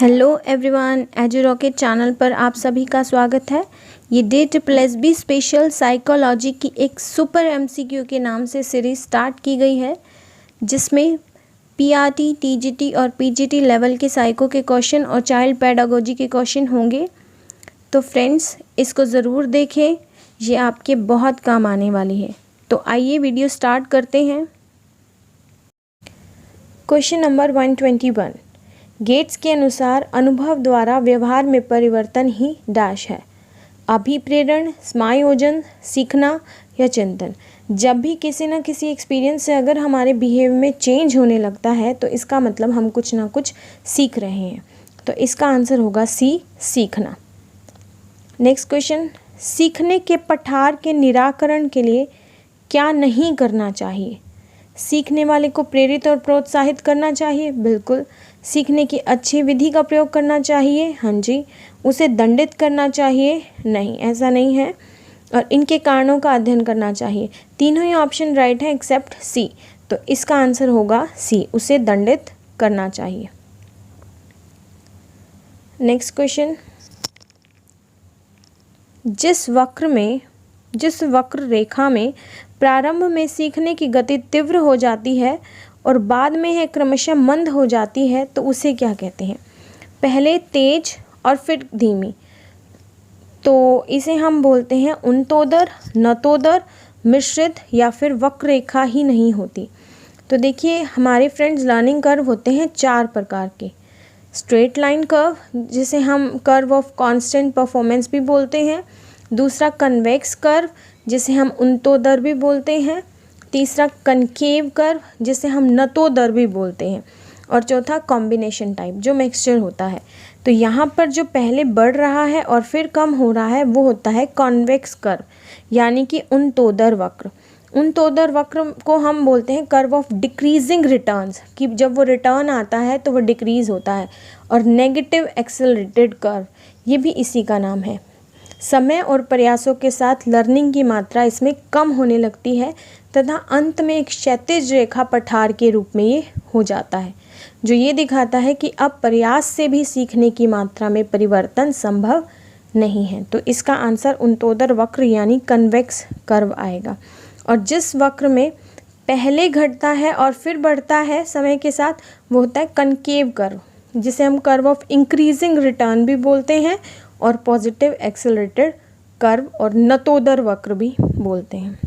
Hello everyone, edu rocket channel पर आप सभी का स्वागत है। ये DSSB स्पेशल साइकोलॉजी की एक सुपर MCQ के नाम से सीरीज स्टार्ट की गई है, जिसमें PRT, TGT और PGT लेवल के साइको के क्वेश्चन और चाइल्ड पेडागोजी के क्वेश्चन होंगे। तो फ्रेंड्स, इसको ज़रूर देखें, ये आपके बहुत काम आने वाली है। तो आइए वीडियो स्टार्ट करते हैं। क्वेश्चन नंबर 121, गेट्स के अनुसार अनुभव द्वारा व्यवहार में परिवर्तन ही डैश है। अभिप्रेरण, समायोजन, सीखना या चिंतन। जब भी किसी न किसी एक्सपीरियंस से अगर हमारे बिहेव में चेंज होने लगता है तो इसका मतलब हम कुछ ना कुछ सीख रहे हैं। तो इसका आंसर होगा सी, सीखना। नेक्स्ट क्वेश्चन, सीखने के पठार के निराकरण के लिए क्या नहीं करना चाहिए? सीखने वाले को प्रेरित और प्रोत्साहित करना चाहिए, बिल्कुल। सीखने की अच्छी विधि का प्रयोग करना चाहिए, हाँ जी। उसे दंडित करना चाहिए, नहीं, ऐसा नहीं है। और इनके कारणों का अध्ययन करना चाहिए। तीनों ही ऑप्शन राइट है एक्सेप्ट सी। तो इसका आंसर होगा सी, उसे दंडित करना चाहिए। नेक्स्ट क्वेश्चन, जिस वक्र रेखा में प्रारंभ में सीखने की गति तीव्र हो जाती है और बाद में यह क्रमशः मंद हो जाती है तो उसे क्या कहते हैं? पहले तेज और फिर धीमी, तो इसे हम बोलते हैं उन्नतोदर, नतोदर, मिश्रित या फिर वक्र रेखा ही नहीं होती। तो देखिए हमारे फ्रेंड्स, लर्निंग कर्व होते हैं 4 प्रकार के। स्ट्रेट लाइन कर्व, जिसे हम कर्व ऑफ कांस्टेंट परफॉर्मेंस भी बोलते हैं। दूसरा कन्वेक्स कर्व, जिसे हम उन्नतोदर भी बोलते हैं। तीसरा कनकेव कर्व, जिसे हम नतोदर भी बोलते हैं। और चौथा कॉम्बिनेशन टाइप, जो मिक्सचर होता है। तो यहाँ पर जो पहले बढ़ रहा है और फिर कम हो रहा है वो होता है कॉन्वेक्स कर्व, यानी कि उन्नतोदर वक्र। उन्नतोदर वक्र को हम बोलते हैं कर्व ऑफ डिक्रीजिंग रिटर्न्स, कि जब वो रिटर्न आता है तो वो डिक्रीज होता है। और नेगेटिव एक्सेलरेटेड कर्व, ये भी इसी का नाम है। समय और प्रयासों के साथ लर्निंग की मात्रा इसमें कम होने लगती है तथा अंत में एक क्षैतिज रेखा पठार के रूप में ये हो जाता है, जो ये दिखाता है कि अब प्रयास से भी सीखने की मात्रा में परिवर्तन संभव नहीं है। तो इसका आंसर उन्नतोदर वक्र यानी कन्वेक्स कर्व आएगा। और जिस वक्र में पहले घटता है और फिर बढ़ता है समय के साथ, वो होता है कनकेव कर्व, जिसे हम कर्व ऑफ इंक्रीजिंग रिटर्न भी बोलते हैं और पॉजिटिव एक्सेलरेटेड कर्व और नतोदर वक्र भी बोलते हैं।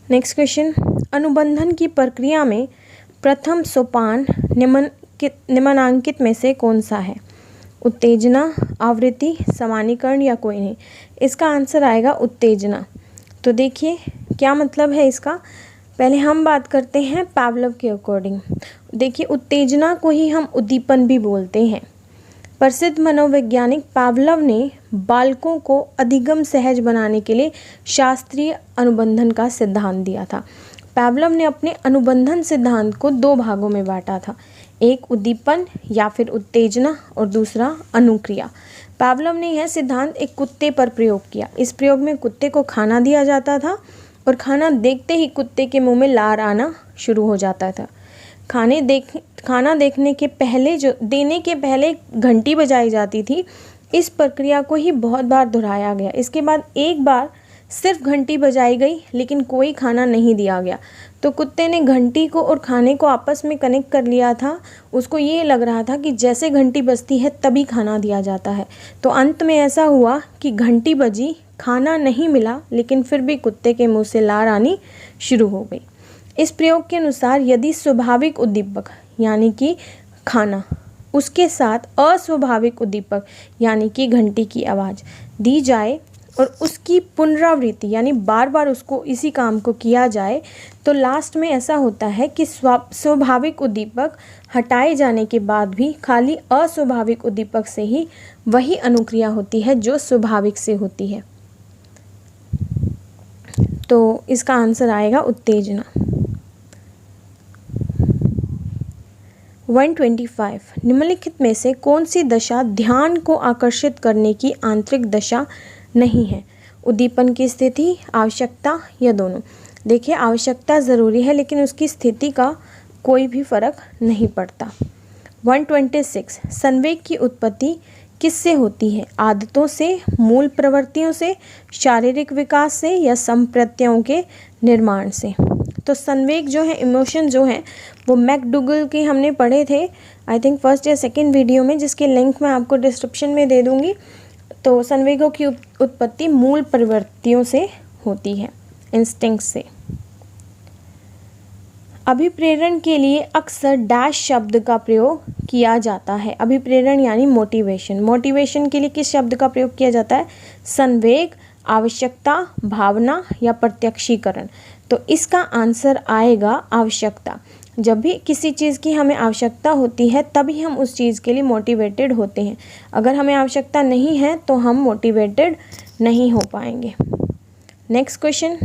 नेक्स्ट क्वेश्चन, अनुबंधन की प्रक्रिया में प्रथम सोपान निम्नांकित में से कौन सा है? उत्तेजना, आवृत्ति, समानीकरण या कोई नहीं? इसका आंसर आएगा उत्तेजना। तो देखिए क्या मतलब है इसका। पहले हम बात करते हैं पावलोव के अकॉर्डिंग। देखिए उत्तेजना को ही हम उद्दीपन भी बोलते हैं। प्रसिद्ध मनोवैज्ञानिक पावलोव ने बालकों को अधिगम सहज बनाने के लिए शास्त्रीय अनुबंधन का सिद्धांत दिया था। पावलोव ने अपने अनुबंधन सिद्धांत को 2 भागों में बांटा था, एक उद्दीपन या फिर उत्तेजना और दूसरा अनुक्रिया। पावलोव ने यह सिद्धांत एक कुत्ते पर प्रयोग किया। इस प्रयोग में कुत्ते को खाना दिया जाता था और खाना देखते ही कुत्ते के मुंह में लार आना शुरू हो जाता था। खाना देने के पहले घंटी बजाई जाती थी। इस प्रक्रिया को ही बहुत बार दोहराया गया। इसके बाद एक बार सिर्फ घंटी बजाई गई लेकिन कोई खाना नहीं दिया गया। तो कुत्ते ने घंटी को और खाने को आपस में कनेक्ट कर लिया था। उसको ये लग रहा था कि जैसे घंटी बजती है तभी खाना दिया जाता है। तो अंत में ऐसा हुआ कि घंटी बजी, खाना नहीं मिला, लेकिन फिर भी कुत्ते के मुंह से लार आनी शुरू हो गई। इस प्रयोग के अनुसार यदि स्वाभाविक उद्दीपक यानी कि खाना, उसके साथ अस्वाभाविक उद्दीपक यानी कि घंटी की आवाज़ दी जाए और उसकी पुनरावृत्ति यानी बार बार उसको इसी काम को किया जाए, तो लास्ट में ऐसा होता है कि स्वाभाविक उद्दीपक हटाए जाने के बाद भी खाली अस्वाभाविक उद्दीपक से ही वही अनुक्रिया होती है जो स्वाभाविक से होती है। तो इसका आंसर आएगा उत्तेजना। 125, निम्नलिखित में से कौन सी दशा ध्यान को आकर्षित करने की आंतरिक दशा नहीं है? उद्दीपन की स्थिति, आवश्यकता या दोनों? देखिए आवश्यकता ज़रूरी है लेकिन उसकी स्थिति का कोई भी फर्क नहीं पड़ता। 126 संवेग की उत्पत्ति किससे होती है? आदतों से, मूल प्रवृत्तियों से, शारीरिक विकास से या संप्रत्ययों के निर्माण से? तो संवेग जो है, इमोशन जो है, वो मैकडूगल के हमने पढ़े थे आई थिंक फर्स्ट या सेकंड वीडियो में, जिसके लिंक मैं आपको डिस्क्रिप्शन में दे दूँगी। तो संवेगों की उत्पत्ति मूल प्रवृत्तियों से होती है, इंस्टिंक्ट से। अभिप्रेरण के लिए अक्सर डैश शब्द का प्रयोग किया जाता है। अभिप्रेरण यानी मोटिवेशन। मोटिवेशन के लिए किस शब्द का प्रयोग किया जाता है? संवेग, आवश्यकता, भावना या प्रत्यक्षीकरण। तो इसका आंसर आएगा आवश्यकता। जब भी किसी चीज़ की हमें आवश्यकता होती है तभी हम उस चीज़ के लिए मोटिवेटेड होते हैं। अगर हमें आवश्यकता नहीं है तो हम मोटिवेटेड नहीं हो पाएंगे। नेक्स्ट क्वेश्चन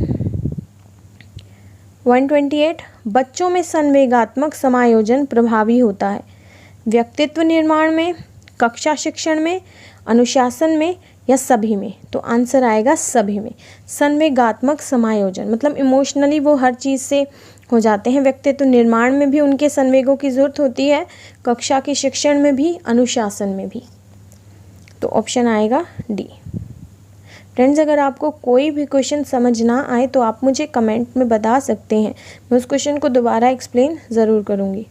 128 बच्चों में संवेगात्मक समायोजन प्रभावी होता है व्यक्तित्व निर्माण में, कक्षा शिक्षण में, अनुशासन में या सभी में? तो आंसर आएगा सभी में। संवेगात्मक समायोजन मतलब इमोशनली वो हर चीज़ से हो जाते हैं। व्यक्तित्व निर्माण में भी उनके संवेगों की ज़रूरत होती है, कक्षा के शिक्षण में भी, अनुशासन में भी। तो ऑप्शन आएगा डी। फ्रेंड्स, अगर आपको कोई भी क्वेश्चन समझ ना आए तो आप मुझे कमेंट में बता सकते हैं, मैं उस क्वेश्चन को दोबारा एक्सप्लेन ज़रूर करूँगी।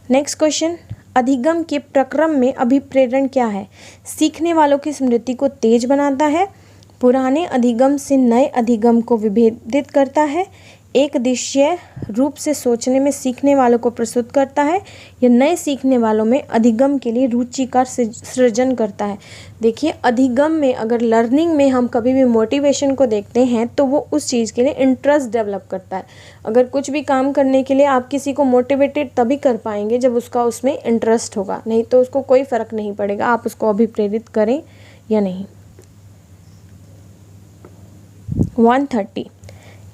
नेक्स्ट क्वेश्चन, अधिगम के प्रक्रम में अभिप्रेरण क्या है? सीखने वालों की स्मृति को तेज बनाता है, पुराने अधिगम से नए अधिगम को विभेदित करता है, एक दिशा रूप से सोचने में सीखने वालों को प्रस्तुत करता है या नए सीखने वालों में अधिगम के लिए रुचि का सृजन करता है। देखिए, अधिगम में अगर लर्निंग में हम कभी भी मोटिवेशन को देखते हैं तो वो उस चीज़ के लिए इंटरेस्ट डेवलप करता है। अगर कुछ भी काम करने के लिए आप किसी को मोटिवेटेड तभी कर पाएंगे जब उसका उसमें इंटरेस्ट होगा, नहीं तो उसको कोई फ़र्क नहीं पड़ेगा आप उसको अभिप्रेरित करें या नहीं। 130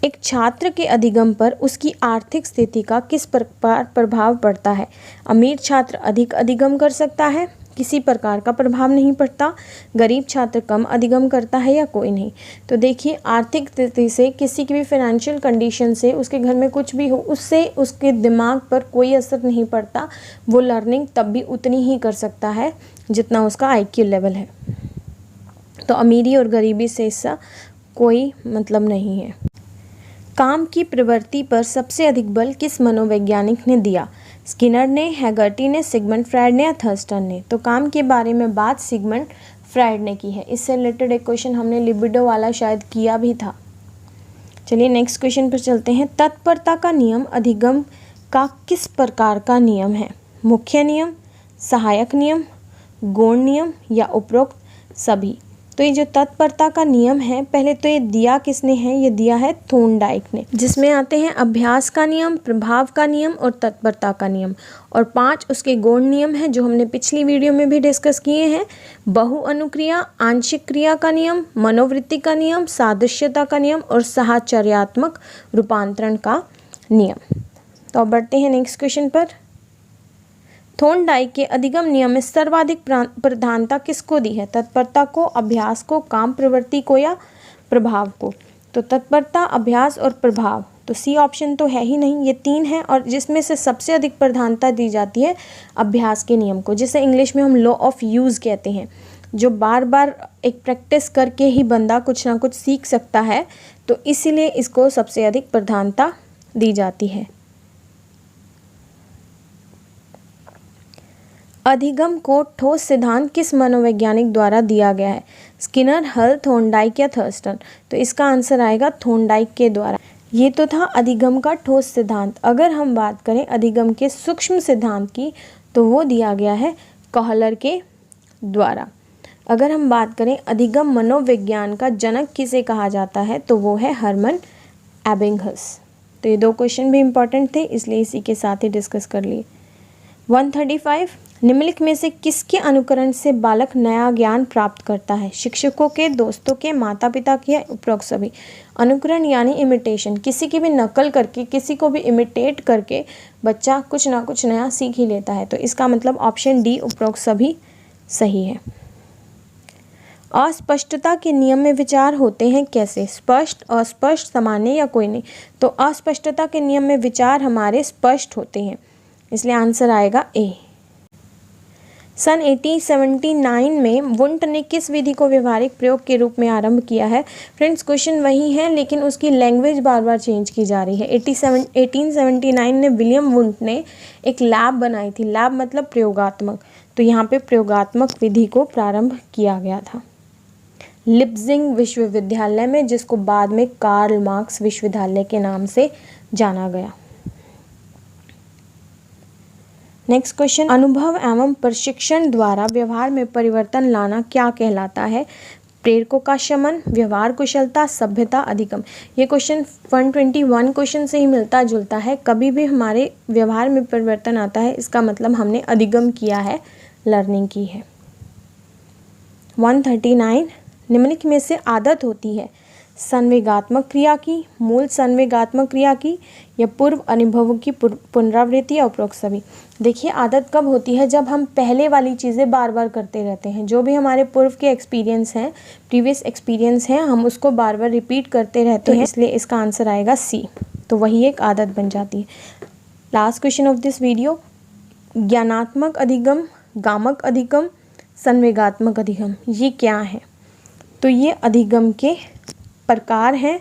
एक छात्र के अधिगम पर उसकी आर्थिक स्थिति का किस प्रकार प्रभाव पड़ता है? अमीर छात्र अधिक अधिगम कर सकता है, किसी प्रकार का प्रभाव नहीं पड़ता, गरीब छात्र कम अधिगम करता है या कोई नहीं? तो देखिए, आर्थिक स्थिति से, किसी की भी फाइनेंशियल कंडीशन से, उसके घर में कुछ भी हो, उससे उसके दिमाग पर कोई असर नहीं पड़ता। वो लर्निंग तब भी उतनी ही कर सकता है जितना उसका IQ लेवल है। तो अमीरी और गरीबी से इसका कोई मतलब नहीं है। काम की प्रवृत्ति पर सबसे अधिक बल किस मनोवैज्ञानिक ने दिया? स्किनर ने, हैगर्टी ने, सिगमंड फ्रायड ने या थर्स्टन ने? तो काम के बारे में बात सिगमंड फ्रायड ने की है। इससे रिलेटेड एक क्वेश्चन हमने लिबिडो वाला शायद किया भी था। चलिए नेक्स्ट क्वेश्चन पर चलते हैं। तत्परता का नियम अधिगम का किस प्रकार का नियम है? मुख्य नियम, सहायक नियम, गौण नियम या उपरोक्त सभी? तो ये जो तत्परता का नियम है, पहले तो ये दिया किसने है? ये दिया है थॉर्नडाइक ने, जिसमें आते हैं अभ्यास का नियम, प्रभाव का नियम और तत्परता का नियम। और 5 उसके गौण नियम हैं जो हमने पिछली वीडियो में भी डिस्कस किए हैं। बहु अनुक्रिया, आंशिक क्रिया का नियम, मनोवृत्ति का नियम, सादृश्यता का नियम और साहचर्यात्मक रूपांतरण का नियम। तो अब बढ़ते हैं नेक्स्ट क्वेश्चन पर। थॉर्नडाइक के अधिगम नियम में सर्वाधिक प्रधानता किसको दी है? तत्परता को, अभ्यास को, काम प्रवृत्ति को या प्रभाव को? तो तत्परता, अभ्यास और प्रभाव। तो सी ऑप्शन तो है ही नहीं, ये 3 हैं और जिसमें से सबसे अधिक प्रधानता दी जाती है अभ्यास के नियम को, जिसे इंग्लिश में हम लॉ ऑफ यूज़ कहते हैं। जो बार बार एक प्रैक्टिस करके ही बंदा कुछ ना कुछ सीख सकता है, तो इसीलिए इसको सबसे अधिक प्रधानता दी जाती है। अधिगम को ठोस सिद्धांत किस मनोवैज्ञानिक द्वारा दिया गया है? स्किनर, हल, थॉर्नडाइक या थर्स्टन? तो इसका आंसर आएगा थॉर्नडाइक के द्वारा। ये तो था अधिगम का ठोस सिद्धांत। अगर हम बात करें अधिगम के सूक्ष्म सिद्धांत की तो वो दिया गया है कहलर के द्वारा। अगर हम बात करें अधिगम मनोविज्ञान का जनक किसे कहा जाता है तो वो है हर्मन एबिंगहस। तो ये 2 क्वेश्चन भी इंपॉर्टेंट थे, इसलिए इसी के साथ ही डिस्कस कर लिए। 135 निम्नलिखित में से किसके अनुकरण से बालक नया ज्ञान प्राप्त करता है? शिक्षकों के, दोस्तों के, माता पिता के या उपरोक्त सभी? अनुकरण यानी इमिटेशन, किसी की भी नकल करके, किसी को भी इमिटेट करके बच्चा कुछ ना कुछ नया सीख ही लेता है। तो इसका मतलब ऑप्शन डी उपरोक्त सभी सही है। अस्पष्टता के नियम में विचार होते हैं कैसे? स्पष्ट, अस्पष्ट, सामान्य या कोई नहीं? तो अस्पष्टता के नियम में विचार हमारे स्पष्ट होते हैं, इसलिए आंसर आएगा ए। सन 1879 में वुंट ने किस विधि को व्यवहारिक प्रयोग के रूप में आरंभ किया है? फ्रेंड्स, क्वेश्चन वही है लेकिन उसकी लैंग्वेज बार बार चेंज की जा रही है। 1879 में विलियम वुंट ने एक लैब बनाई थी। लैब मतलब प्रयोगात्मक, तो यहाँ पे प्रयोगात्मक विधि को प्रारंभ किया गया था लिप्जिंग विश्वविद्यालय में, जिसको बाद में कार्ल मार्क्स विश्वविद्यालय के नाम से जाना गया। नेक्स्ट क्वेश्चन, अनुभव एवं प्रशिक्षण द्वारा व्यवहार में परिवर्तन लाना क्या कहलाता है? प्रेरकों का शमन, व्यवहार कुशलता, सभ्यता, अधिगम। ये क्वेश्चन 121 क्वेश्चन से ही मिलता जुलता है। कभी भी हमारे व्यवहार में परिवर्तन आता है इसका मतलब हमने अधिगम किया है, लर्निंग की है। 139, निम्नलिखित में से आदत होती है संवेगात्मक क्रिया की, मूल संवेगात्मक क्रिया की, या पूर्व अनुभवों की पुनरावृत्ति और उपरोक्त सभी। देखिए, आदत कब होती है? जब हम पहले वाली चीज़ें बार बार करते रहते हैं। जो भी हमारे पूर्व के एक्सपीरियंस हैं, प्रीवियस एक्सपीरियंस हैं, हम उसको बार बार रिपीट करते रहते हैं, इसलिए इसका आंसर आएगा सी। तो वही एक आदत बन जाती है। Last question of this video, ज्ञानात्मक अधिगम, गामक अधिगम, संवेगात्मक अधिगम, ये क्या है? तो ये अधिगम के प्रकार हैं,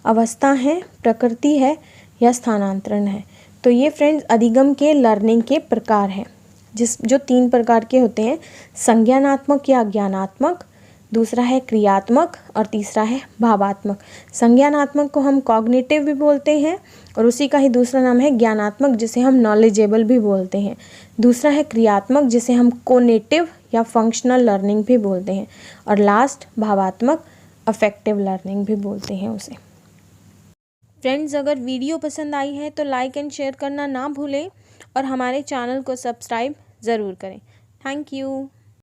अवस्था है, प्रकृति है या स्थानांतरण है। तो ये फ्रेंड्स अधिगम के लर्निंग के प्रकार हैं, जो 3 प्रकार के होते हैं, संज्ञानात्मक या ज्ञानात्मक, दूसरा है क्रियात्मक और तीसरा है भावात्मक। संज्ञानात्मक को हम कॉग्निटिव भी बोलते हैं और उसी का ही दूसरा नाम है ज्ञानात्मक, जिसे हम नॉलेजेबल भी बोलते हैं। दूसरा है क्रियात्मक, जिसे हम कोनेटिव या फंक्शनल लर्निंग भी बोलते हैं। और लास्ट भावात्मक, अफेक्टिव लर्निंग भी बोलते हैं उसे। फ्रेंड्स, अगर वीडियो पसंद आई है तो लाइक एंड शेयर करना ना भूलें और हमारे चैनल को सब्सक्राइब ज़रूर करें। Thank you.